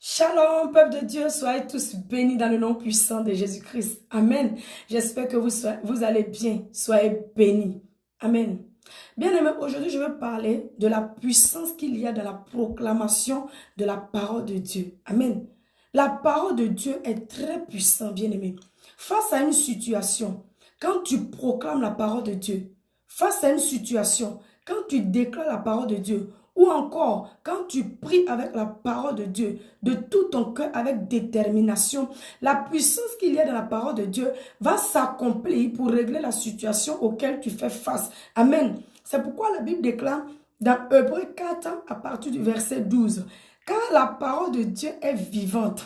Shalom, peuple de Dieu, soyez tous bénis dans le nom puissant de Jésus-Christ. Amen. J'espère que vous allez bien, soyez bénis. Amen. Bien-aimés, aujourd'hui, je veux parler de la puissance qu'il y a dans la proclamation de la parole de Dieu. Amen. La parole de Dieu est très puissante, bien-aimés. Face à une situation, quand tu proclames la parole de Dieu, face à une situation, quand tu déclares la parole de Dieu, ou encore, quand tu pries avec la parole de Dieu, de tout ton cœur, avec détermination, la puissance qu'il y a dans la parole de Dieu va s'accomplir pour régler la situation auquel tu fais face. Amen. C'est pourquoi la Bible déclare dans Hébreux 4, à partir du verset 12, « Car la parole de Dieu est vivante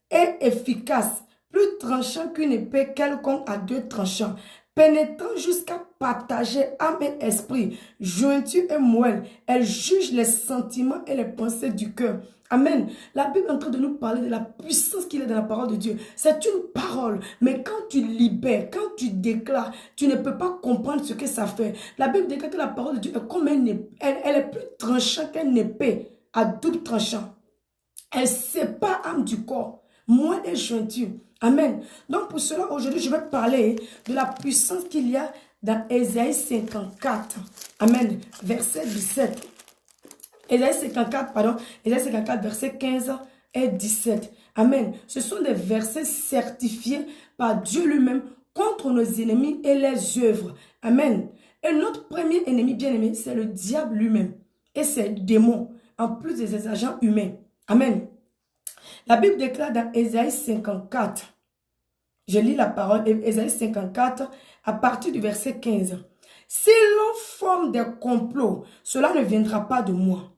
et efficace, plus tranchant qu'une épée quelconque à deux tranchants, pénétrant jusqu'à partager âme et esprit, jointure et moelle. Elle juge les sentiments et les pensées du cœur. » Amen. La Bible est en train de nous parler de la puissance qu'il y a dans la parole de Dieu. C'est une parole, mais quand tu libères, quand tu déclares, tu ne peux pas comprendre ce que ça fait. La Bible déclare que la parole de Dieu est comme une épée. Elle est plus tranchante qu'une épée à double tranchant. Elle sépare âme du corps, moelle et jointure. Amen. Donc pour cela, aujourd'hui, je vais parler de la puissance qu'il y a dans Ésaïe 54. Amen. Verset 17. Ésaïe 54, verset 15 et 17. Amen. Ce sont des versets certifiés par Dieu lui-même contre nos ennemis et les œuvres. Amen. Et notre premier ennemi bien-aimé, c'est le diable lui-même et ses démons, en plus de ses agents humains. Amen. La Bible déclare dans Ésaïe 54, je lis la parole, Ésaïe 54, à partir du verset 15. « Si l'on forme des complots, cela ne viendra pas de moi.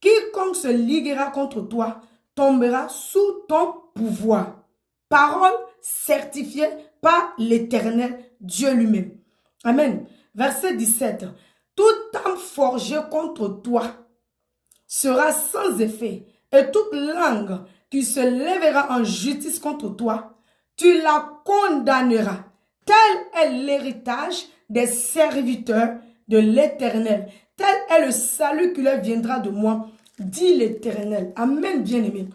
Quiconque se liguera contre toi tombera sous ton pouvoir. » Parole certifiée par l'Éternel Dieu lui-même. Amen. Verset 17. « Toute âme forgée contre toi sera sans effet, et toute langue qui se lèvera en justice contre toi, tu la condamneras. Tel est l'héritage des serviteurs de l'Éternel. Tel est le salut qui leur viendra de moi, dit l'Éternel. » Amen, bien-aimé.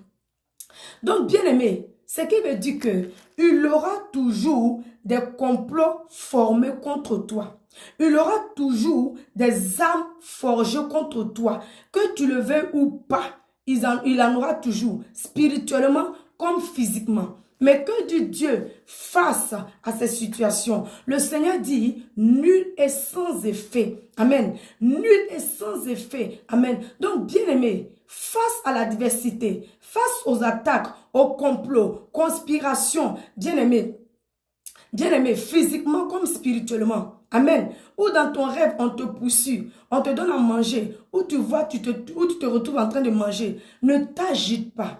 Donc, bien-aimé, ce qui veut dire que il y aura toujours des complots formés contre toi. Il y aura toujours des âmes forgées contre toi, que tu le veuilles ou pas. Il en aura toujours, spirituellement comme physiquement. Mais que dit Dieu face à ces situations? Le Seigneur dit, nul est sans effet. Amen. Nul est sans effet. Amen. Donc, bien-aimé, face à l'adversité, face aux attaques, aux complots, conspirations, bien-aimé, physiquement comme spirituellement. Amen. Ou dans ton rêve, on te poursuit, on te donne à manger, ou tu vois, tu te retrouves en train de manger. Ne t'agite pas.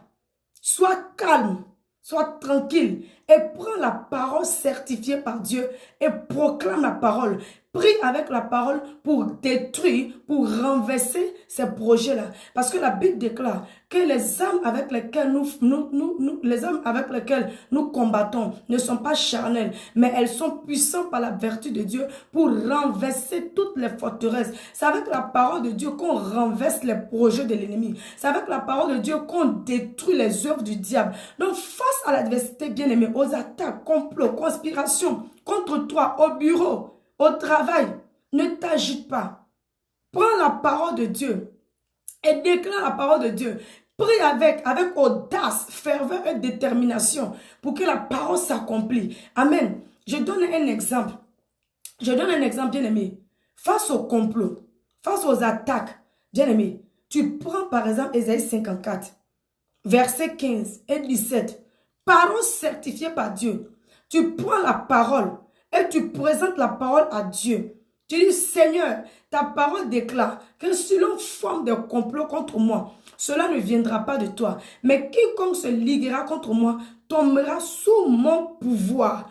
Sois calme, sois tranquille et prends la parole certifiée par Dieu et proclame la parole. Prie avec la parole pour détruire, pour renverser ces projets-là. Parce que la Bible déclare que les âmes avec lesquelles nous combattons ne sont pas charnelles, mais elles sont puissantes par la vertu de Dieu pour renverser toutes les forteresses. C'est avec la parole de Dieu qu'on renverse les projets de l'ennemi. C'est avec la parole de Dieu qu'on détruit les œuvres du diable. Donc face à l'adversité bien-aimée, aux attaques, complots, conspirations contre toi, au bureau, au travail, ne t'agite pas. Prends la parole de Dieu et déclare la parole de Dieu. Prie avec audace, ferveur et détermination pour que la parole s'accomplisse. Amen. Je donne un exemple. Bien aimé. Face au complot, face aux attaques, bien aimé, tu prends par exemple Ésaïe 54, versets 15 et 17. Parole certifiée par Dieu. Tu prends la parole et tu présentes la parole à Dieu. Tu dis, Seigneur, ta parole déclare que si l'on forme des complots contre moi, cela ne viendra pas de toi. Mais quiconque se liguera contre moi tombera sous mon pouvoir.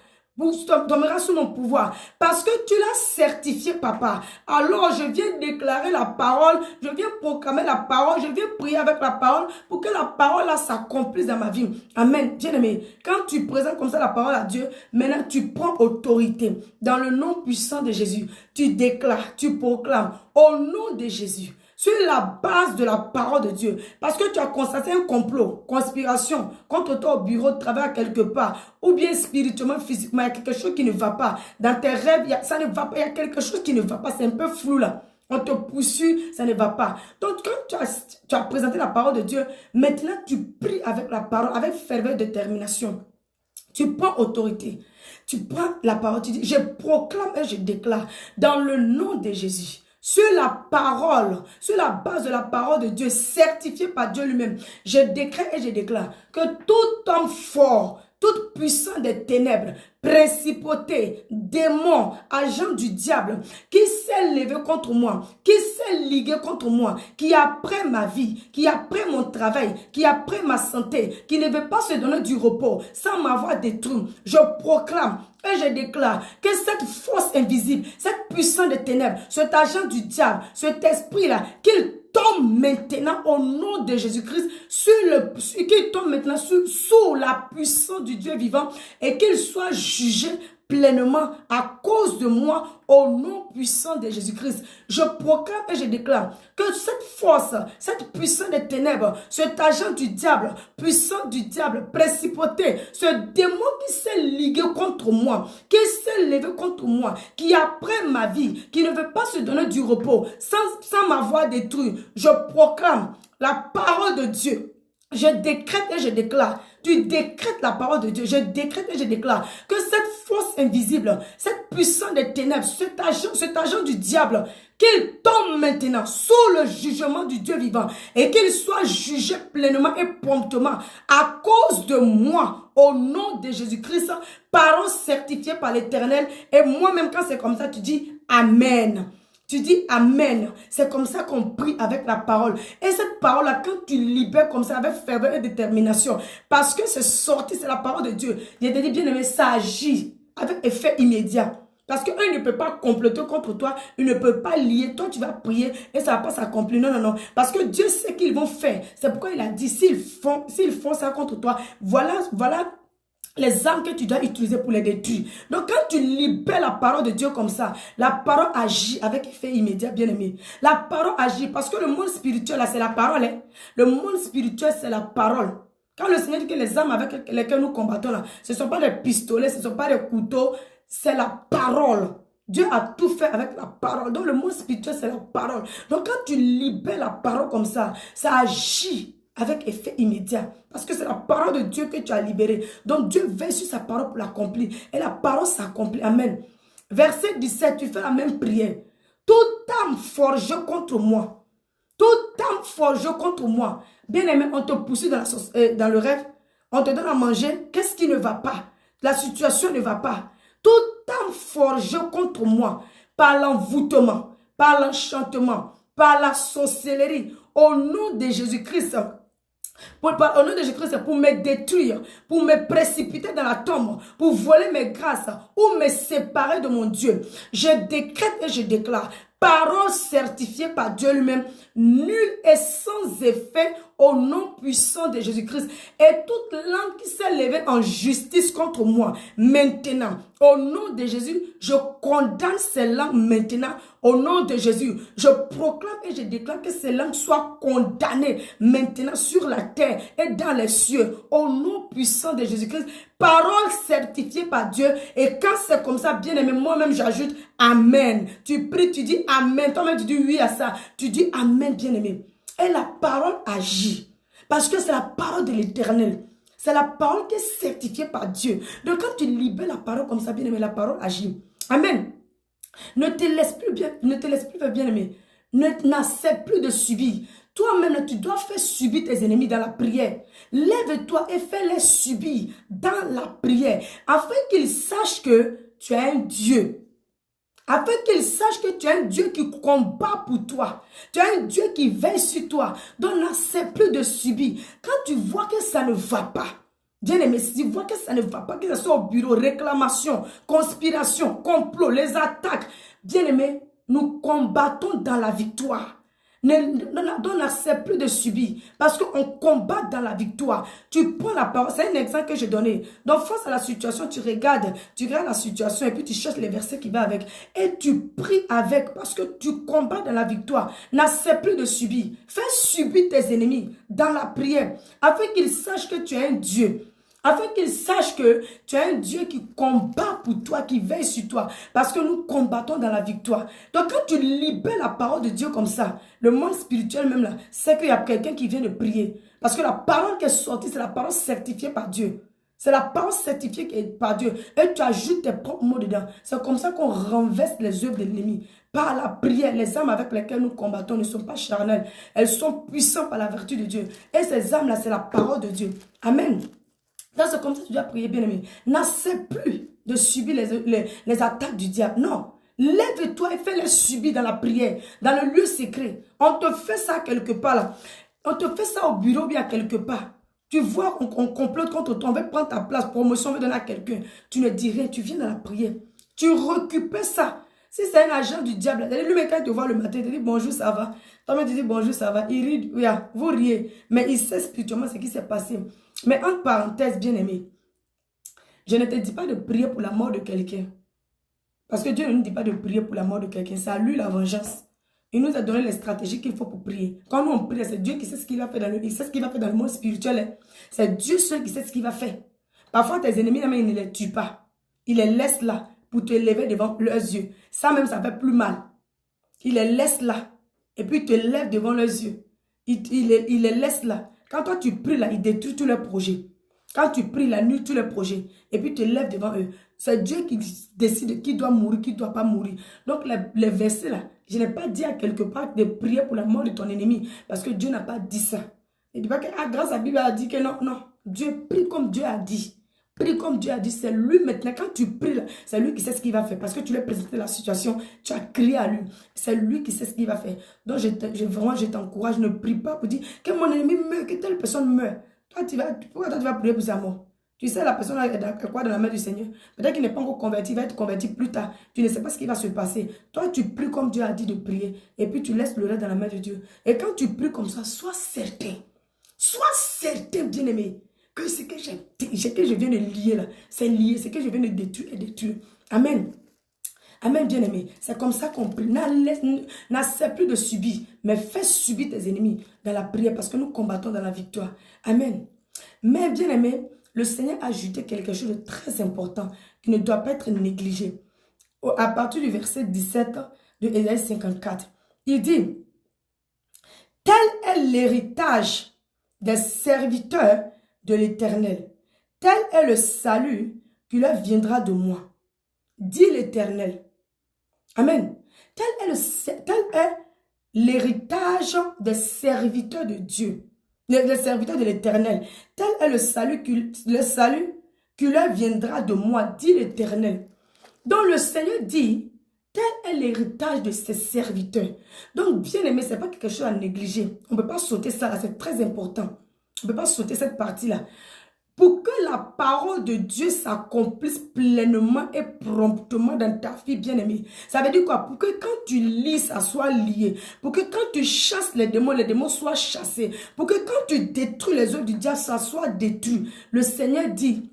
Tombera sous mon pouvoir. Parce que tu l'as certifié, papa. Alors je viens déclarer la parole, je viens proclamer la parole, je viens prier avec la parole pour que la parole là s'accomplisse dans ma vie. Amen. Bien-aimé, quand tu présentes comme ça la parole à Dieu, maintenant tu prends autorité. Dans le nom puissant de Jésus, tu déclares, tu proclames au nom de Jésus. sur la base de la parole de Dieu. Parce que tu as constaté un complot, conspiration contre toi au bureau de travail quelque part, ou bien spirituellement, physiquement, il y a quelque chose qui ne va pas. Dans tes rêves, ça ne va pas, il y a quelque chose qui ne va pas, c'est un peu flou là. On te poursuit, ça ne va pas. Donc, quand tu as présenté la parole de Dieu, maintenant tu pries avec la parole, avec ferveur et détermination. Tu prends autorité. Tu prends la parole, tu dis, je proclame et je déclare dans le nom de Jésus. Sur la parole, sur la base de la parole de Dieu, certifiée par Dieu lui-même, je décrète et je déclare que tout homme fort, toute puissance des ténèbres, principauté, démon, agent du diable, qui s'est levé contre moi, qui s'est ligué contre moi, qui a pris ma vie, qui a pris mon travail, qui a pris ma santé, qui ne veut pas se donner du repos sans m'avoir détruit, je proclame et je déclare que cette force invisible, cette puissance des ténèbres, cet agent du diable, cet esprit-là, qu'il tombe maintenant au nom de Jésus-Christ qu'il tombe maintenant sous la puissance du Dieu vivant et qu'il soit jugé pleinement à cause de moi au nom puissant de Jésus-Christ. Je proclame et je déclare que cette force, cette puissance des ténèbres, cet agent du diable, puissant du diable, principauté, ce démon qui s'est ligué contre moi, qui s'est levé contre moi, qui a pris ma vie, qui ne veut pas se donner du repos sans m'avoir détruit, je proclame la parole de Dieu. Je décrète et je déclare. Tu décrètes la parole de Dieu. Je décrète et je déclare que cette force invisible, cette puissance des ténèbres, cet agent du diable, qu'il tombe maintenant sous le jugement du Dieu vivant et qu'il soit jugé pleinement et promptement à cause de moi, au nom de Jésus-Christ, parole certifiée par l'Éternel. Et moi-même, quand c'est comme ça, tu dis Amen. Tu dis Amen. C'est comme ça qu'on prie avec la parole. Et cette parole-là, quand tu libères comme ça avec ferveur et détermination, parce que c'est sorti, c'est la parole de Dieu. Il te dit, bien aimé, ça agit avec effet immédiat. Parce qu'eux ne peut pas comploter contre toi. Ils ne peuvent pas lier. Toi, tu vas prier et ça ne va pas s'accomplir. Non, non, non. Parce que Dieu sait qu'ils vont faire. C'est pourquoi il a dit, s'ils font ça contre toi, voilà les armes que tu dois utiliser pour les détruire. Donc quand tu libères la parole de Dieu comme ça, la parole agit avec effet immédiat, bien aimé. La parole agit parce que le monde spirituel, là, c'est la parole. Hein? Le monde spirituel, c'est la parole. Quand le Seigneur dit que les armes avec lesquelles nous combattons, là, ce ne sont pas des pistolets, ce ne sont pas des couteaux, c'est la parole. Dieu a tout fait avec la parole. Donc le monde spirituel, c'est la parole. Donc quand tu libères la parole comme ça agit avec effet immédiat. Parce que c'est la parole de Dieu que tu as libérée. Donc Dieu veille sur sa parole pour l'accomplir. Et la parole s'accomplit. Amen. Verset 17, tu fais la même prière. Toute âme forgée contre moi. Toute âme forgée contre moi. Bien aimé, on te poursuit dans le rêve. On te donne à manger. Qu'est-ce qui ne va pas? La situation ne va pas. Toute âme forgée contre moi. Par l'envoûtement, par l'enchantement, par la sorcellerie. Au nom de Jésus-Christ. Au nom de Jésus-Christ, pour me détruire, pour me précipiter dans la tombe, pour voler mes grâces ou me séparer de mon Dieu. Je décrète et je déclare, parole certifiée par Dieu lui-même, nulle et sans effet au nom puissant de Jésus-Christ. Et toute langue qui s'est levée en justice contre moi, maintenant, au nom de Jésus, je condamne ces langues maintenant, au nom de Jésus. Je proclame et je déclare que ces langues soient condamnées maintenant sur la terre et dans les cieux, au nom puissant de Jésus-Christ. Parole certifiée par Dieu. Et quand c'est comme ça, bien aimé, moi-même j'ajoute Amen. Tu pries, tu dis Amen. Toi-même tu dis oui à ça. Tu dis Amen, bien aimé. Et la parole agit. Parce que c'est la parole de l'Éternel. C'est la parole qui est certifiée par Dieu. Donc quand tu libères la parole comme ça, bien aimé, la parole agit. Amen. Ne te laisse plus bien aimé. N'accepte plus de subir. Toi-même, tu dois faire subir tes ennemis dans la prière. Lève-toi et fais-les subir dans la prière. Afin qu'ils sachent que tu es un Dieu. Afin qu'ils sachent que tu es un Dieu qui combat pour toi. Tu es un Dieu qui veille sur toi. Donc n'accepte plus de subir. Quand tu vois que ça ne va pas, bien aimé, si tu vois que ça ne va pas, que ce soit au bureau, réclamation, conspiration, complot, les attaques, bien aimé, nous combattons dans la victoire. Donc n'accepte plus de subir. Parce qu'on combat dans la victoire. Tu prends la parole. C'est un exemple que j'ai donné. Donc face à la situation, tu regardes la situation et puis tu cherches les versets qui vont avec. Et tu pries avec parce que tu combats dans la victoire. N'accepte plus de subir. Fais subir tes ennemis dans la prière afin qu'ils sachent que tu es un Dieu. Afin qu'ils sachent que tu es un Dieu qui combat pour toi, qui veille sur toi. Parce que nous combattons dans la victoire. Donc quand tu libères la parole de Dieu comme ça, le monde spirituel même là, c'est qu'il y a quelqu'un qui vient de prier. Parce que la parole qui est sortie, c'est la parole certifiée par Dieu. C'est la parole certifiée par Dieu. Et tu ajoutes tes propres mots dedans. C'est comme ça qu'on renverse les œuvres de l'ennemi. Par la prière, les âmes avec lesquelles nous combattons ne sont pas charnelles. Elles sont puissantes par la vertu de Dieu. Et ces âmes-là, c'est la parole de Dieu. Amen. Donc c'est comme ça que tu dois prier, bien-aimé. N'accepte plus de subir les attaques du diable. Non. Lève-toi et fais-les subir dans la prière, dans le lieu secret. On te fait ça quelque part là. On te fait ça au bureau bien quelque part. Tu vois qu'on complote contre toi, on veut prendre ta place, promotion, on veut donner à quelqu'un. Tu ne dis rien, tu viens dans la prière. Tu récupères ça. Si c'est un agent du diable, lui-même quand il te voit le matin, il te dit bonjour, ça va. Toi-même tu dis bonjour, ça va. Il rit, oui, vous riez. Mais il sait spirituellement ce qui s'est passé. Mais entre parenthèses, bien-aimé, je ne te dis pas de prier pour la mort de quelqu'un. Parce que Dieu ne nous dit pas de prier pour la mort de quelqu'un. C'est à lui la vengeance. Il nous a donné les stratégies qu'il faut pour prier. Quand nous on prie, c'est Dieu qui sait ce qu'il va faire dans le monde spirituel. C'est Dieu seul qui sait ce qu'il va faire. Parfois, tes ennemis, il ne les tue pas. Il les laisse là pour te lever devant leurs yeux. Ça même, ça fait plus mal. Il les laisse là. Et puis, il te lève devant leurs yeux. Il les laisse là. Quand toi, tu pries là, il détruit tous leurs projets. Quand tu pries, il annule tous les projets. Et puis, il te lève devant eux. C'est Dieu qui décide qui doit mourir, qui ne doit pas mourir. Donc, les versets là, je n'ai pas dit à quelque part de prier pour la mort de ton ennemi. Parce que Dieu n'a pas dit ça. Il ne dit pas que grâce à la Bible, a dit que non, non. Dieu prie comme Dieu a dit. Prie comme Dieu a dit. C'est lui maintenant. Quand tu pries là, c'est lui qui sait ce qu'il va faire. Parce que tu lui as présenté la situation. Tu as crié à lui. C'est lui qui sait ce qu'il va faire. Donc, vraiment, je t'encourage. Ne prie pas pour dire que mon ennemi meurt, que telle personne meurt. Pourquoi toi, tu vas prier pour sa mort? Tu sais, la personne est quoi dans la main du Seigneur? Peut-être qu'il n'est pas encore converti, il va être converti plus tard. Tu ne sais pas ce qui va se passer. Toi, tu pries comme Dieu a dit de prier. Et puis, tu laisses le reste dans la main de Dieu. Et quand tu pries comme ça, sois certain, bien-aimé, que ce que je viens de lier là, c'est lié. Ce que je viens de détruire est détruit. Amen. Amen, bien-aimé. C'est comme ça qu'on prie. N'accepte plus de subir, mais fais subir tes ennemis dans la prière parce que nous combattons dans la victoire. Amen. Mais, bien-aimé, le Seigneur a ajouté quelque chose de très important qui ne doit pas être négligé. À partir du verset 17 de Ésaïe 54, il dit, « Tel est l'héritage des serviteurs de l'Éternel. Tel est le salut qui leur viendra de moi. Dit l'Éternel. » Amen. Tel est l'héritage des serviteurs de Dieu. Les serviteurs de l'Éternel. Tel est le salut qui leur viendra de moi, dit l'Éternel. Donc le Seigneur dit, tel est l'héritage de ses serviteurs. Donc bien aimé, ce n'est pas quelque chose à négliger. On ne peut pas sauter ça, c'est très important. On ne peut pas sauter cette partie-là. Pour que la parole de Dieu s'accomplisse pleinement et promptement dans ta vie bien-aimée. Ça veut dire quoi? Pour que quand tu lis, ça soit lié. Pour que quand tu chasses les démons soient chassés. Pour que quand tu détruis les œuvres du diable, ça soit détruit. Le Seigneur dit,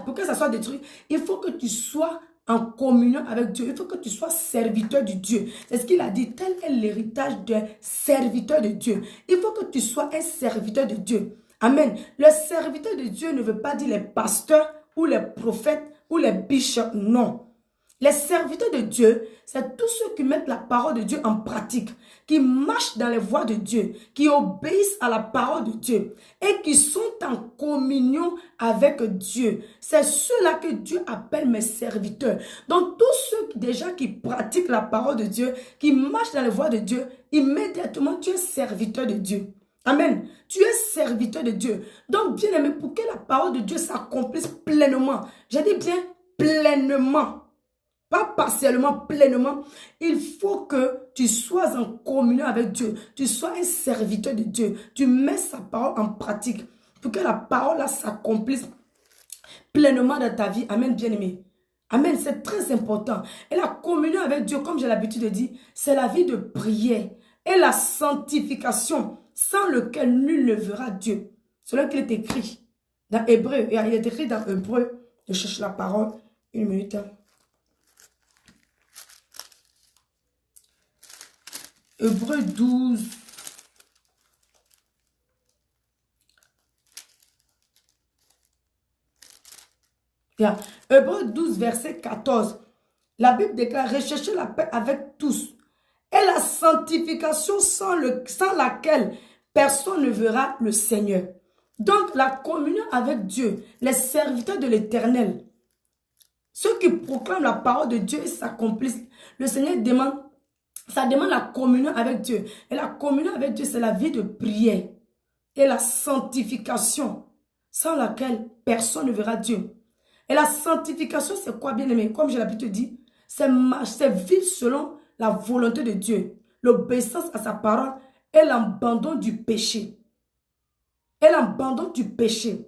pour que ça soit détruit, il faut que tu sois en communion avec Dieu. Il faut que tu sois serviteur de Dieu. C'est ce qu'il a dit. Tel est l'héritage des serviteurs de Dieu. Il faut que tu sois un serviteur de Dieu. Amen. Le serviteur de Dieu ne veut pas dire les pasteurs ou les prophètes ou les bishops. Non. Les serviteurs de Dieu, c'est tous ceux qui mettent la parole de Dieu en pratique, qui marchent dans les voies de Dieu, qui obéissent à la parole de Dieu et qui sont en communion avec Dieu. C'est ceux-là que Dieu appelle mes serviteurs. Donc tous ceux déjà qui pratiquent la parole de Dieu, qui marchent dans les voies de Dieu, immédiatement tu es serviteur de Dieu. Amen. Tu es serviteur de Dieu. Donc, bien aimé, pour que la parole de Dieu s'accomplisse pleinement, j'ai dit bien pleinement, pas partiellement, pleinement, il faut que tu sois en communion avec Dieu. Tu sois un serviteur de Dieu. Tu mets sa parole en pratique pour que la parole là s'accomplisse pleinement dans ta vie. Amen, bien aimé. Amen, c'est très important. Et la communion avec Dieu, comme j'ai l'habitude de dire, c'est la vie de prière. et la sanctification, sans lequel nul ne verra Dieu. Cela qu'il est écrit dans Hébreu. Il est écrit dans Hébreu. Je cherche la parole. Une minute. Hébreu 12. Hébreu 12, verset 14. La Bible déclare, recherchez la paix avec tous et la sanctification sans laquelle personne ne verra le Seigneur. Donc, la communion avec Dieu, les serviteurs de l'Éternel, ceux qui proclament la parole de Dieu et s'accomplissent, le Seigneur demande, ça demande la communion avec Dieu. Et la communion avec Dieu, c'est la vie de prière et la sanctification, sans laquelle personne ne verra Dieu. Et la sanctification, c'est quoi, bien aimé? Comme je l'ai l'habitude de dire, c'est vivre selon la volonté de Dieu, l'obéissance à sa parole et l'abandon du péché. Et l'abandon du péché.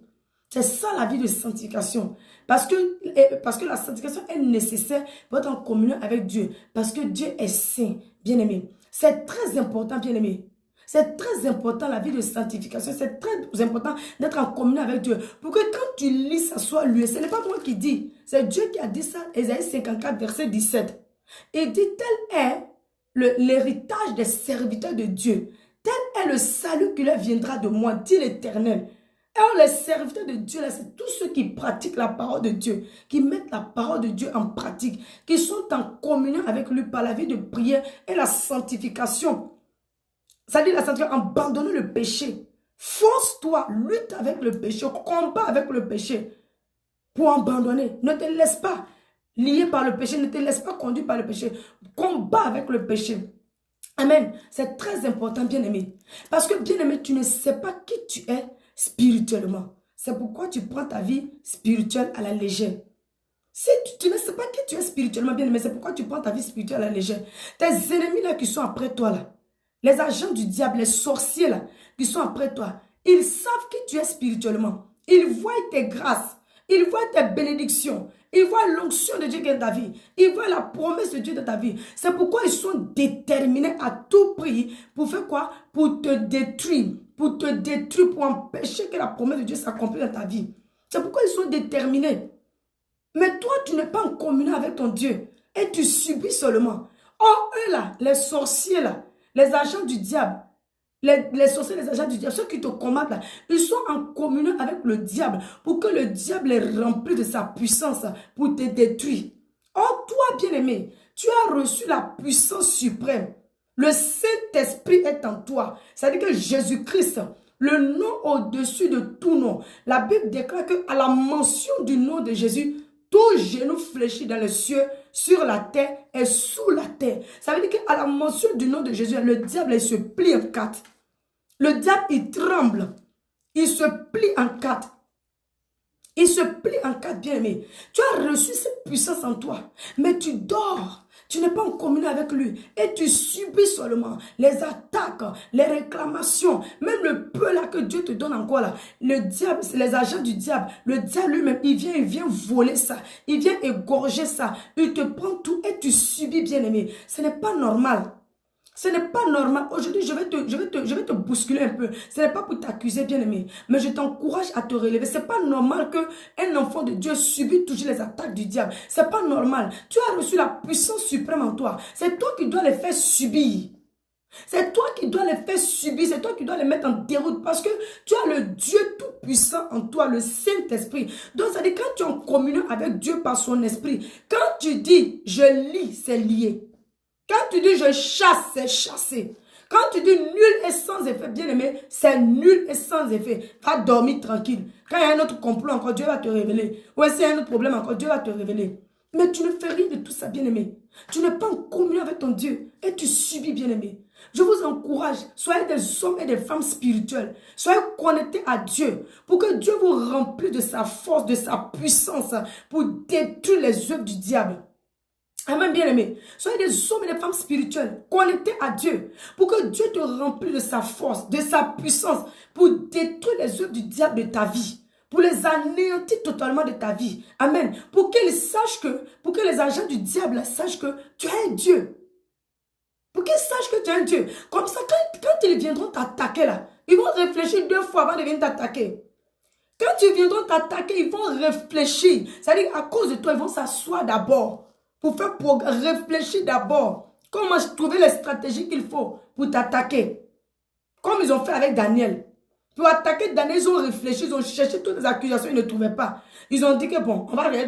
C'est ça la vie de sanctification. Parce que la sanctification est nécessaire pour être en communion avec Dieu. Parce que Dieu est saint, bien aimé. C'est très important, bien aimé. C'est très important la vie de sanctification. C'est très important d'être en communion avec Dieu. Pour que quand tu lis, ça soit lui. Ce n'est pas moi qui dis. C'est Dieu qui a dit ça. Ésaïe 54, verset 17. Il dit, tel est l'héritage des serviteurs de Dieu. Tel est le salut qui leur viendra de moi, dit l'Éternel. Alors les serviteurs de Dieu, c'est tous ceux qui pratiquent la parole de Dieu, qui mettent la parole de Dieu en pratique, qui sont en communion avec lui par la vie de prière et la sanctification. Ça dit la sanctification, abandonner le péché. Force-toi, lutte avec le péché, combat avec le péché pour abandonner. Ne te laisse pas lié par le péché, ne te laisse pas conduire par le péché. Combat avec le péché. Amen. C'est très important, bien-aimé. Parce que, bien-aimé, tu ne sais pas qui tu es spirituellement. C'est pourquoi tu prends ta vie spirituelle à la légère. Si tu ne sais pas qui tu es spirituellement, bien-aimé, c'est pourquoi tu prends ta vie spirituelle à la légère. Tes ennemis là qui sont après toi là, les agents du diable, les sorciers là, qui sont après toi, ils savent qui tu es spirituellement. Ils voient tes grâces, ils voient tes bénédictions, ils voient l'onction de Dieu qui est dans ta vie, ils voient la promesse de Dieu dans ta vie. C'est pourquoi ils sont déterminés à tout prix pour faire quoi? Pour te détruire, pour empêcher que la promesse de Dieu s'accomplisse dans ta vie. C'est pourquoi ils sont déterminés. Mais toi, tu n'es pas en communion avec ton Dieu et tu subis seulement. Or, eux là, les sorciers là, les agents du diable, les sorciers, les agents du diable, ceux qui te combattent là, ils sont en communion avec le diable pour que le diable les remplisse de sa puissance pour te détruire. Or, toi, bien-aimé, tu as reçu la puissance suprême. Le Saint-Esprit est en toi. C'est-à-dire que Jésus-Christ, le nom au-dessus de tout nom. La Bible déclare qu'à la mention du nom de Jésus, tout genou fléchit dans les cieux, sur la terre et sous la terre. Ça veut dire qu'à la mention du nom de Jésus, le diable il se plie en quatre. Le diable, il tremble. Il se plie en quatre. Il se plie en quatre, bien-aimé. Tu as reçu cette puissance en toi, mais tu dors. Tu n'es pas en communion avec lui et tu subis seulement les attaques, les réclamations, même le peu là que Dieu te donne encore là. Le diable, c'est les agents du diable. Le diable lui-même, il vient voler ça. Il vient égorger ça. Il te prend tout et tu subis, bien-aimé. Ce n'est pas normal. Ce n'est pas normal. Aujourd'hui, je vais te bousculer un peu. Ce n'est pas pour t'accuser, bien-aimé. Mais je t'encourage à te relever. Ce n'est pas normal qu'un enfant de Dieu subit toujours les attaques du diable. Ce n'est pas normal. Tu as reçu la puissance suprême en toi. C'est toi qui dois les faire subir. C'est toi qui dois les faire subir. C'est toi qui dois les mettre en déroute. Parce que tu as le Dieu tout-puissant en toi, le Saint-Esprit. Donc, ça dit quand tu es en communion avec Dieu par son esprit, quand tu dis « je lis », c'est lié. Quand tu dis je chasse, c'est chasser. Quand tu dis nul et sans effet, bien aimé, c'est nul et sans effet. Va dormir tranquille. Quand il y a un autre complot encore, Dieu va te révéler. Ou s'il y a un autre problème encore, Dieu va te révéler. Mais tu ne fais rien de tout ça, bien aimé. Tu n'es pas en communion avec ton Dieu et tu subis, bien aimé. Je vous encourage, soyez des hommes et des femmes spirituels. Soyez connectés à Dieu pour que Dieu vous remplisse de sa force, de sa puissance pour détruire les œuvres du diable. Amen, bien-aimé. Soyez des hommes et des femmes spirituels, connectés à Dieu, pour que Dieu te remplisse de sa force, de sa puissance, pour détruire les œuvres du diable de ta vie, pour les anéantir totalement de ta vie. Amen. Pour que les agents du diable sachent que tu es Dieu. Pour qu'ils sachent que tu es un Dieu. Comme ça, quand ils viendront t'attaquer là, ils vont réfléchir 2 fois avant de venir t'attaquer. Quand ils viendront t'attaquer, ils vont réfléchir. C'est-à-dire, à cause de toi, ils vont s'asseoir d'abord. Pour réfléchir d'abord. Comment trouver les stratégies qu'il faut pour t'attaquer. Comme ils ont fait avec Daniel. Pour attaquer Daniel, ils ont réfléchi, ils ont cherché toutes les accusations, ils ne trouvaient pas. Ils ont dit que bon, on va regarder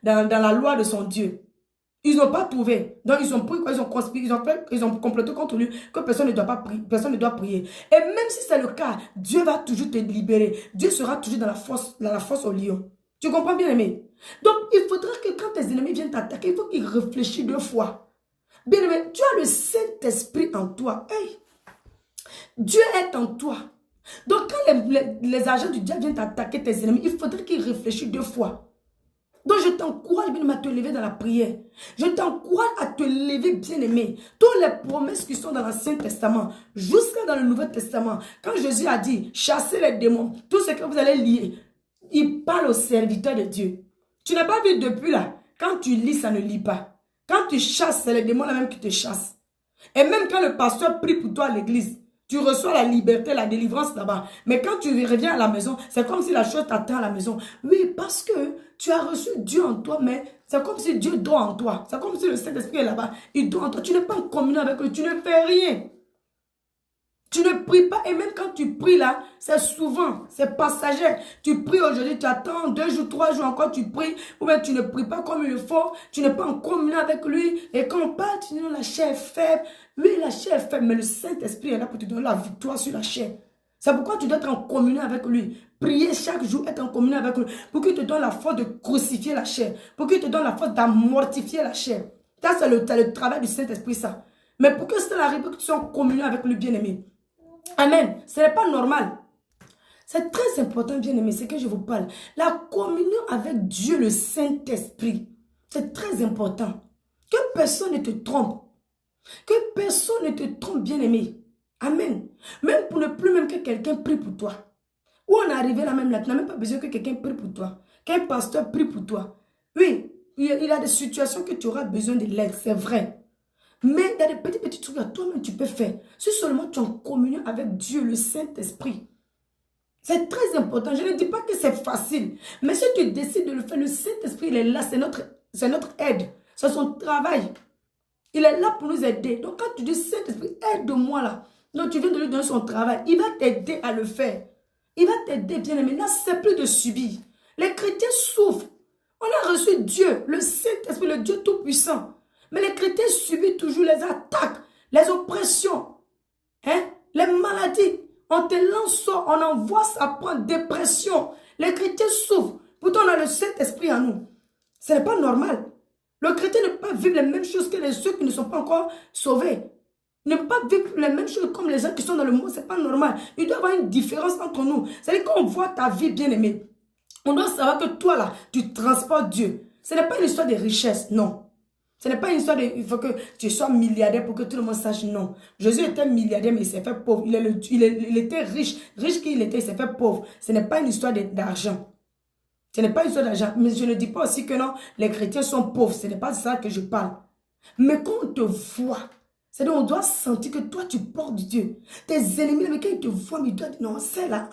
dans la loi de son Dieu. Ils n'ont pas trouvé. Donc, ils ont pris quoi? Ils ont conspiré, ils ont comploté contre lui que personne ne doit pas prier, personne ne doit prier. Et même si c'est le cas, Dieu va toujours te libérer. Dieu sera toujours dans la force au lion. Tu comprends bien, aimé? Donc, il faudra que quand tes ennemis viennent t'attaquer, il faut qu'ils réfléchissent 2 fois. Bien aimé, tu as le Saint-Esprit en toi. Hey, Dieu est en toi. Donc, quand les agents du diable viennent t'attaquer tes ennemis, il faudrait qu'ils réfléchissent 2 fois. Donc, je t'encourage bien à te lever dans la prière. Je t'encourage à te lever, bien-aimé. Toutes les promesses qui sont dans l'Ancien Testament, jusqu'à dans le Nouveau Testament, quand Jésus a dit, chassez les démons, tout ce que vous allez lier, il parle aux serviteurs de Dieu. Tu n'as pas vu depuis là, quand tu lis, ça ne lit pas. Quand tu chasses, c'est les démons là même qui te chassent. Et même quand le pasteur prie pour toi à l'église, tu reçois la liberté, la délivrance là-bas. Mais quand tu reviens à la maison, c'est comme si la chose t'atteint à la maison. Oui, parce que tu as reçu Dieu en toi, mais c'est comme si Dieu dort en toi. C'est comme si le Saint-Esprit est là-bas. Il dort en toi. Tu n'es pas en communion avec lui. Tu ne fais rien. Tu ne pries pas. Et même quand tu pries là, c'est souvent, c'est passager. Tu pries aujourd'hui, tu attends 2 jours, 3 jours encore, tu pries. Ou bien tu ne pries pas comme il le faut. Tu n'es pas en communion avec lui. Et quand on parle, tu dis non, la chair est faible. Oui, la chair est faible, mais le Saint-Esprit est là pour te donner la victoire sur la chair. C'est pourquoi tu dois être en communion avec lui. Prier chaque jour, être en communion avec lui. Pour qu'il te donne la force de crucifier la chair. Pour qu'il te donne la force d'amortifier la chair. Ça, c'est le travail du Saint-Esprit, ça. Mais pour que cela arrive, que tu sois en communion avec le bien-aimé. Amen. Ce n'est pas normal. C'est très important, bien-aimé, c'est que je vous parle. La communion avec Dieu, le Saint-Esprit. C'est très important. Que personne ne te trompe. Que personne ne te trompe, bien-aimé. Amen. Même pour ne plus même que quelqu'un prie pour toi. Où on est arrivé là même là, tu n'as même pas besoin que quelqu'un prie pour toi. Qu'un pasteur prie pour toi. Oui, il y a des situations que tu auras besoin de l'aide, c'est vrai. Mais il y a des petits trucs que toi-même tu peux faire. Si seulement tu es en communion avec Dieu, le Saint-Esprit. C'est très important. Je ne dis pas que c'est facile. Mais si tu décides de le faire, le Saint-Esprit, il est là. C'est notre aide. C'est son travail. Il est là pour nous aider. Donc quand tu dis Saint-Esprit, aide-moi là. Donc tu viens de lui donner son travail. Il va t'aider à le faire. Il va t'aider, bien-aimé. Là, c'est plus de subir. Les chrétiens souffrent. On a reçu Dieu, le Saint-Esprit, le Dieu Tout-Puissant. Mais les chrétiens subissent toujours les attaques, les oppressions, hein, les maladies. On te lance, on envoie, ça prend dépression. Les chrétiens souffrent. Pourtant, on a le Saint-Esprit en nous. Ce n'est pas normal. Le chrétien ne peut pas vivre les mêmes choses que ceux qui ne sont pas encore sauvés. Ne peut pas vivre les mêmes choses comme les gens qui sont dans le monde. Ce n'est pas normal. Il doit y avoir une différence entre nous. C'est-à-dire qu'on voit ta vie bien-aimée. On doit savoir que toi, là, tu transportes Dieu. Ce n'est pas une histoire de richesse, non. Ce n'est pas une histoire de... Il faut que tu sois milliardaire pour que tout le monde sache, non. Jésus était milliardaire, mais il s'est fait pauvre. Il était riche. Riche qu'il était, il s'est fait pauvre. Ce n'est pas une histoire d'argent. Ce n'est pas une histoire d'argent. Mais je ne dis pas aussi que non, les chrétiens sont pauvres. Ce n'est pas ça que je parle. Mais quand on te voit, c'est-à-dire on doit sentir que toi, tu portes Dieu. Tes ennemis, mais quand ils te voient, ils doivent dire, non, c'est là,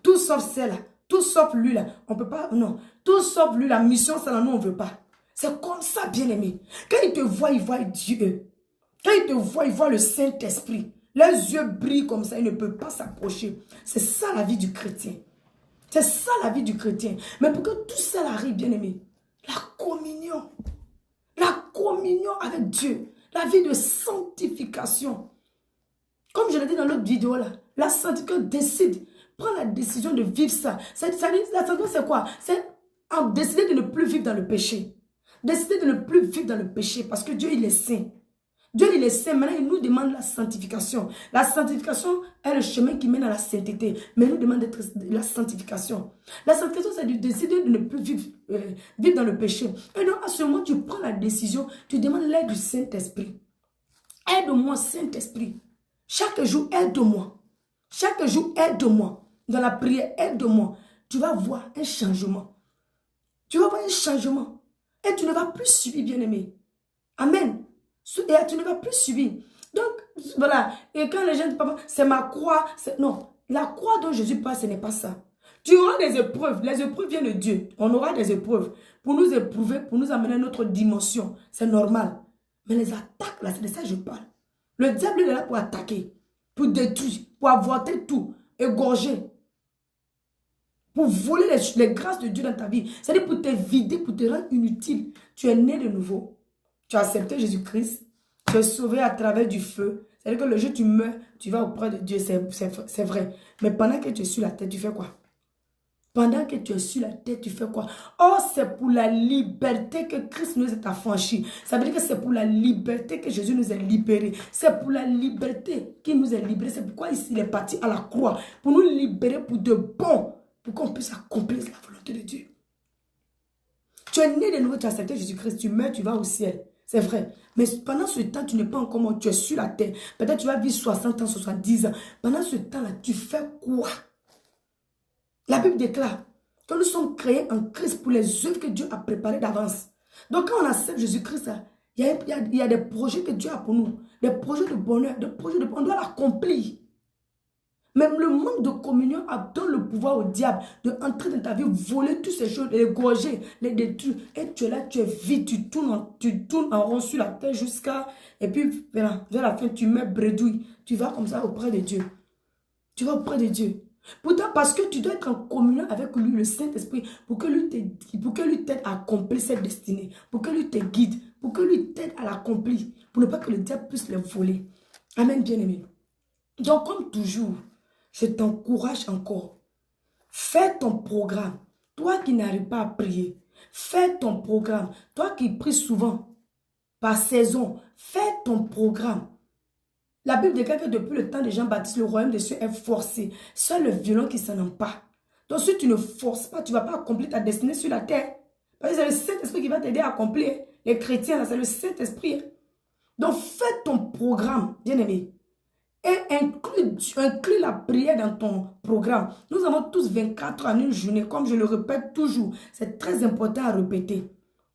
tout sauf celle-là. Tout sauf lui là, on peut pas, non. Tout sauf lui, la mission, c'est là, nous, on veut pas. C'est comme ça, bien-aimé. Quand il te voit, il voit Dieu. Quand il te voit, il voit le Saint-Esprit. Les yeux brillent comme ça, il ne peut pas s'approcher. C'est ça la vie du chrétien. C'est ça la vie du chrétien. Mais pour que tout ça arrive, bien-aimé, la communion avec Dieu, la vie de sanctification. Comme je l'ai dit dans l'autre vidéo là, la sanctification décide. Prends la décision de vivre ça. La sanctification, c'est quoi? C'est décider de ne plus vivre dans le péché. Décider de ne plus vivre dans le péché parce que Dieu, il est saint. Dieu, il est saint. Maintenant, il nous demande la sanctification. La sanctification est le chemin qui mène à la sainteté. Mais il nous demande d'être la sanctification. La sanctification, c'est de décider de ne plus vivre dans le péché. Et donc, à ce moment, tu prends la décision, tu demandes l'aide du Saint-Esprit. Aide-moi, Saint-Esprit. Chaque jour, aide-moi. Chaque jour, aide-moi. Dans la prière, aide-moi. Tu vas voir un changement. Tu vas voir un changement. Et tu ne vas plus subir, bien-aimé. Amen. Et tu ne vas plus subir. Donc, voilà. Et quand les gens disent, c'est ma croix. Non, la croix dont Jésus parle, ce n'est pas ça. Tu auras des épreuves. Les épreuves viennent de Dieu. On aura des épreuves pour nous éprouver, pour nous amener à notre dimension. C'est normal. Mais les attaques, là, c'est de ça que je parle. Le diable est là pour attaquer, pour détruire, pour avorter tout, égorger, pour voler les grâces de Dieu dans ta vie. C'est-à-dire pour te vider, pour te rendre inutile. Tu es né de nouveau. Tu as accepté Jésus-Christ. Tu es sauvé à travers du feu. C'est-à-dire que le jour où tu meurs, tu vas auprès de Dieu. C'est vrai. Mais pendant que tu es sur la terre, tu fais quoi? Pendant que tu es sur la terre, tu fais quoi? Oh, c'est pour la liberté que Christ nous a affranchis. Ça veut dire que c'est pour la liberté que Jésus nous a libérés. C'est pour la liberté qu'il nous a libérés. C'est pourquoi il est parti à la croix. Pour nous libérer pour de bon. Pour qu'on puisse accomplir la volonté de Dieu. Tu es né de nouveau, tu as accepté Jésus-Christ. Tu meurs, tu vas au ciel. C'est vrai. Mais pendant ce temps, tu n'es pas encore mort. Tu es sur la terre. Peut-être tu vas vivre 60 ans, 70 ans. Pendant ce temps-là, tu fais quoi? La Bible déclare que nous sommes créés en Christ pour les œuvres que Dieu a préparées d'avance. Donc quand on accepte Jésus-Christ, il y a des projets que Dieu a pour nous. Des projets de bonheur, des projets de bonheur. On doit l'accomplir. Même le manque de communion donne le pouvoir au diable de entrer dans ta vie, voler toutes ces choses, les égorger, les détruire. Et tu es là, tu es vide, tu tournes en rond sur la terre jusqu'à... Et puis vers la fin, tu meurs bredouille. Tu vas comme ça auprès de Dieu. Tu vas auprès de Dieu. Pourtant, parce que tu dois être en communion avec lui, le Saint-Esprit, pour que lui t'aide à accomplir cette destinée, pour que lui te guide, pour que lui t'aide à l'accomplir, pour ne pas que le diable puisse les voler. Amen, bien-aimé. Donc, comme toujours, je t'encourage encore. Fais ton programme. Toi qui n'arrives pas à prier, fais ton programme. Toi qui pries souvent, par saison, fais ton programme. La Bible déclare que depuis le temps de Jean-Baptiste, le royaume des cieux est forcé. Seul le violent qui s'en empare. Donc si tu ne forces pas, tu ne vas pas accomplir ta destinée sur la terre. Parce que c'est le Saint-Esprit qui va t'aider à accomplir. Les chrétiens, c'est le Saint-Esprit. Donc fais ton programme, bien-aimé. Et inclus la prière dans ton programme. Nous avons tous 24 heures en une journée, comme je le répète toujours. C'est très important à répéter.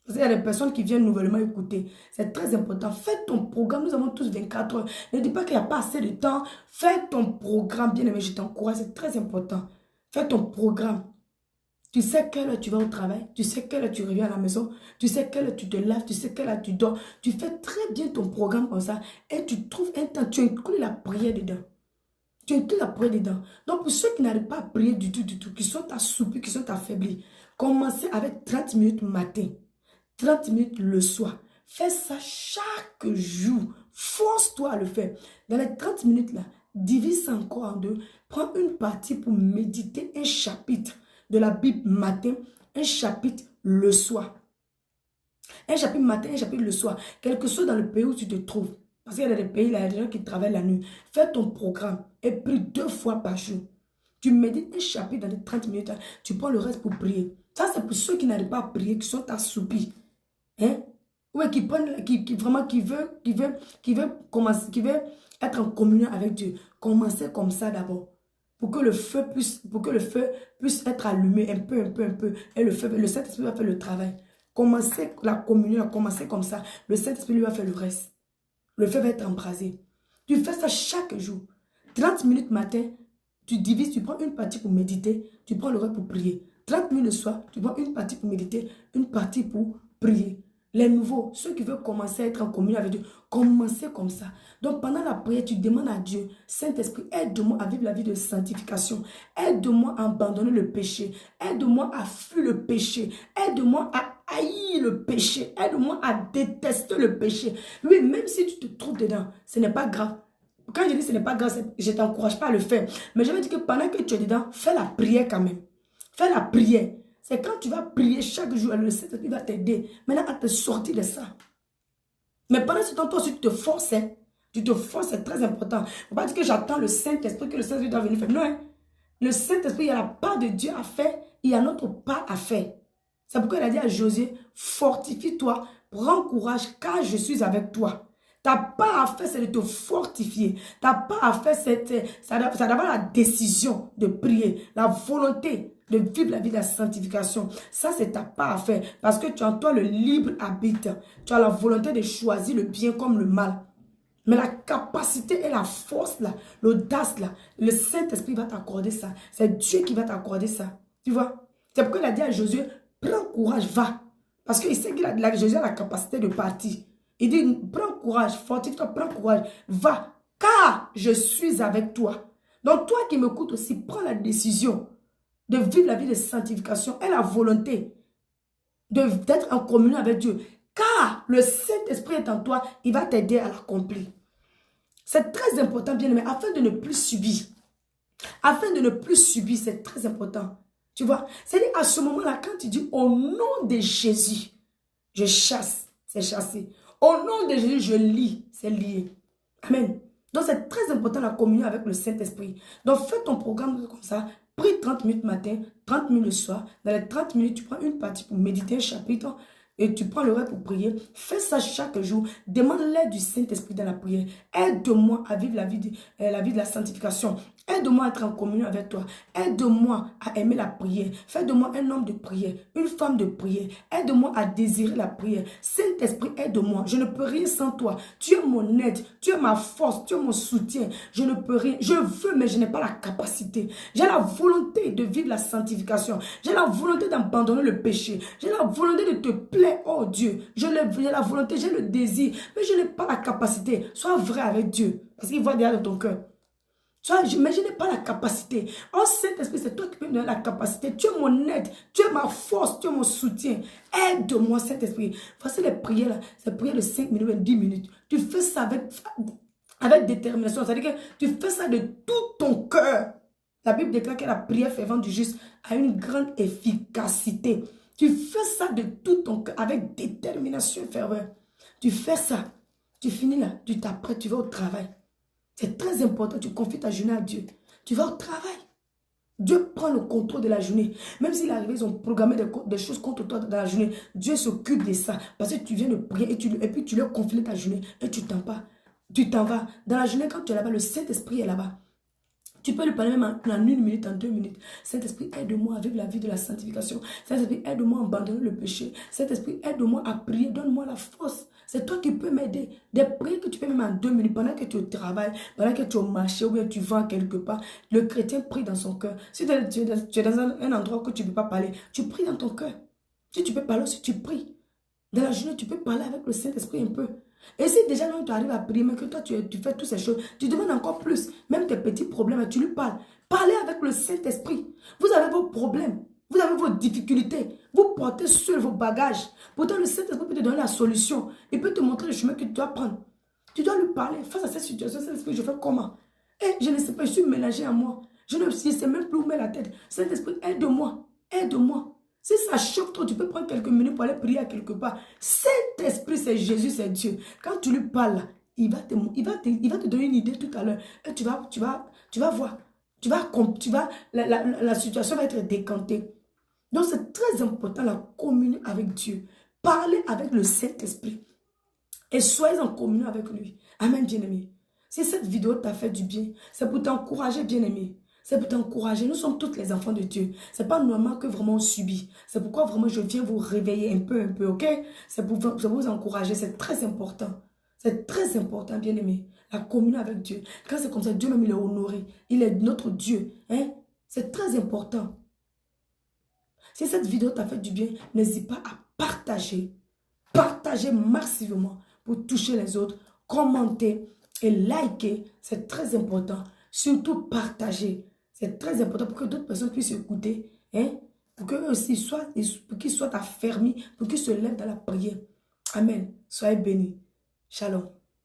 Parce qu'il y a des personnes qui viennent nouvellement écouter. C'est très important. Fais ton programme. Nous avons tous 24 heures. Ne dis pas qu'il n'y a pas assez de temps. Fais ton programme. Bien aimé, je t'encourage. C'est très important. Fais ton programme. Tu sais quelle heure tu vas au travail. Tu sais quelle heure tu reviens à la maison. Tu sais quelle heure tu te laves. Tu sais quelle heure tu dors. Tu fais très bien ton programme comme ça. Et tu trouves un temps. Tu inclus la prière dedans. Tu inclus la prière dedans. Donc pour ceux qui n'arrivent pas à prier du tout, qui sont assoupis, qui sont affaiblis, commencez avec 30 minutes matin. 30 minutes le soir. Fais ça chaque jour. Force-toi à le faire. Dans les 30 minutes là, divise ça encore en deux. Prends une partie pour méditer un chapitre de la Bible matin, un chapitre le soir. Un chapitre matin, un chapitre le soir. Quel que soit dans le pays où tu te trouves. Parce qu'il y a des pays, là, il y a des gens qui travaillent la nuit. Fais ton programme et prie 2 fois par jour. Tu médites un chapitre dans les 30 minutes. Là, tu prends le reste pour prier. Ça, c'est pour ceux qui n'arrivent pas à prier, qui sont assoupis. Hein? Ouais, qui veut être en communion avec Dieu. Commencez comme ça d'abord. Pour que le feu puisse être allumé un peu. Et le Saint-Esprit va faire le travail. Commencez la communion, commencez comme ça. Le Saint-Esprit lui va faire le reste. Le feu va être embrasé. Tu fais ça chaque jour. 30 minutes matin, tu divises, tu prends une partie pour méditer, tu prends le reste pour prier. 30 minutes le soir, tu prends une partie pour méditer, une partie pour prier. Les nouveaux, ceux qui veulent commencer à être en communion avec Dieu, commencez comme ça. Donc pendant la prière, tu demandes à Dieu, Saint-Esprit, aide-moi à vivre la vie de sanctification. Aide-moi à abandonner le péché. Aide-moi à fuir le péché. Aide-moi à haïr le péché. Aide-moi à détester le péché. Oui, même si tu te trouves dedans, ce n'est pas grave. Quand je dis ce n'est pas grave, je ne t'encourage pas à le faire. Mais je veux dire que pendant que tu es dedans, fais la prière quand même. Fais la prière. C'est quand tu vas prier chaque jour, le Saint-Esprit va t'aider maintenant à te sortir de ça. Mais pendant ce temps, toi aussi, tu te forces. Hein? Tu te forces, c'est très important. Il ne faut pas dire que j'attends le Saint-Esprit, que le Saint-Esprit doit venir faire. Non, hein? Le Saint-Esprit, il y a la part de Dieu à faire, il y a notre part à faire. C'est pourquoi il a dit à Josué, fortifie-toi, prends courage, car je suis avec toi. Ta part à faire, c'est de te fortifier. Ta part à faire, c'est d'avoir la décision de prier, la volonté de vivre la vie de la sanctification. Ça, c'est ta part à faire. Parce que tu as en toi le libre arbitre. Tu as la volonté de choisir le bien comme le mal. Mais la capacité et la force, l'audace, le Saint-Esprit va t'accorder ça. C'est Dieu qui va t'accorder ça. Tu vois? C'est pourquoi il a dit à Josué, prends courage, va. Parce qu'il sait que Josué a la capacité de partir. Il dit, prends courage, fortifie-toi, prends courage, va. Car je suis avec toi. Donc toi qui m'écoutes aussi, prends la décision de vivre la vie de sanctification et la volonté d'être en communion avec Dieu. Car le Saint-Esprit est en toi, il va t'aider à l'accomplir. C'est très important, bien aimé, afin de ne plus subir. Afin de ne plus subir, c'est très important. Tu vois, c'est-à-dire à ce moment-là, quand tu dis au nom de Jésus, je chasse, c'est chassé. Au nom de Jésus, je lie, c'est lié. Amen. Donc c'est très important la communion avec le Saint-Esprit. Donc fais ton programme comme ça. Prie 30 minutes matin, 30 minutes le soir. Dans les 30 minutes, tu prends une partie pour méditer un chapitre et tu prends le reste pour prier. Fais ça chaque jour. Demande l'aide du Saint-Esprit dans la prière. Aide-moi à vivre la vie de la sanctification. Aide-moi à être en communion avec toi. Aide-moi à aimer la prière. Fais de moi un homme de prière, une femme de prière. Aide-moi à désirer la prière. Saint-Esprit, aide-moi. Je ne peux rien sans toi. Tu es mon aide. Tu es ma force. Tu es mon soutien. Je ne peux rien. Je veux, mais je n'ai pas la capacité. J'ai la volonté de vivre la sanctification. J'ai la volonté d'abandonner le péché. J'ai la volonté de te plaire, oh Dieu. J'ai la volonté, j'ai le désir, mais je n'ai pas la capacité. Sois vrai avec Dieu. Parce qu'il voit derrière ton cœur. Mais je n'ai pas la capacité. Oh Saint-Esprit, c'est toi qui peux me donner la capacité. Tu es mon aide, tu es ma force, tu es mon soutien. Aide-moi, Saint-Esprit. Voici les prières là. C'est prières de 5 minutes et 10 minutes. Tu fais ça avec détermination. C'est-à-dire que tu fais ça de tout ton cœur. La Bible déclare que la prière fervente du juste a une grande efficacité. Tu fais ça de tout ton cœur avec détermination et ferveur. Tu fais ça. Tu finis là. Tu t'apprêtes, tu vas au travail. C'est très important, tu confies ta journée à Dieu. Tu vas au travail. Dieu prend le contrôle de la journée. Même s'il arrive, ils ont programmé des choses contre toi dans la journée. Dieu s'occupe de ça. Parce que tu viens de prier et puis tu leur confies ta journée et tu t'en vas. Tu t'en vas. Dans la journée, quand tu es là-bas, le Saint-Esprit est là-bas. Tu peux lui parler même en 1 minute, en 2 minutes. Saint-Esprit, aide-moi à vivre la vie de la sanctification. Saint-Esprit, aide-moi à abandonner le péché. Saint-Esprit, aide-moi à prier. Donne-moi la force. C'est toi qui peux m'aider. Des prières que tu fais même en 2 minutes, pendant que tu es au travail, pendant que tu es au marché ou bien tu vas quelque part. Le chrétien prie dans son cœur. Si tu es dans un endroit que tu ne peux pas parler, tu pries dans ton cœur. Si tu peux parler aussi, tu pries. Dans la journée, tu peux parler avec le Saint-Esprit un peu. Et si déjà là, tu arrives à prier, mais que toi, tu fais toutes ces choses, tu demandes encore plus. Même tes petits problèmes, tu lui parles. Parlez avec le Saint-Esprit. Vous avez vos problèmes. Vous avez vos difficultés. Vous portez seul vos bagages. Pourtant, le Saint-Esprit peut te donner la solution. Il peut te montrer le chemin que tu dois prendre. Tu dois lui parler. Face à cette situation, Saint-Esprit, je fais comment? Et je ne sais pas, je suis mélangé à moi. Je ne sais même plus où mettre la tête. Saint-Esprit, aide-moi. Aide-moi. Si ça choque toi, tu peux prendre quelques minutes pour aller prier à quelque part. Saint-Esprit, c'est Jésus, c'est Dieu. Quand tu lui parles, il va te donner une idée tout à l'heure. Et tu vas voir. La situation va être décantée. Donc, c'est très important la communion avec Dieu. Parlez avec le Saint-Esprit. Et soyez en communion avec lui. Amen, bien-aimé. Si cette vidéo t'a fait du bien, c'est pour t'encourager, bien-aimé. C'est pour t'encourager. Nous sommes tous les enfants de Dieu. C'est pas normal que vraiment on subit. C'est pourquoi vraiment je viens vous réveiller un peu, ok? C'est pour vous encourager. C'est très important. C'est très important, bien-aimé. La communion avec Dieu. Quand c'est comme ça, Dieu même il est honoré. Il est notre Dieu. Hein? C'est très important. Si cette vidéo t'a fait du bien, n'hésite pas à partager. Partagez massivement pour toucher les autres. Commentez et liker. C'est très important. Surtout partager. C'est très important pour que d'autres personnes puissent écouter. Hein? Pour qu'eux aussi qu'ils soient affermis, pour qu'ils se lèvent dans la prière. Amen. Soyez bénis. Shalom.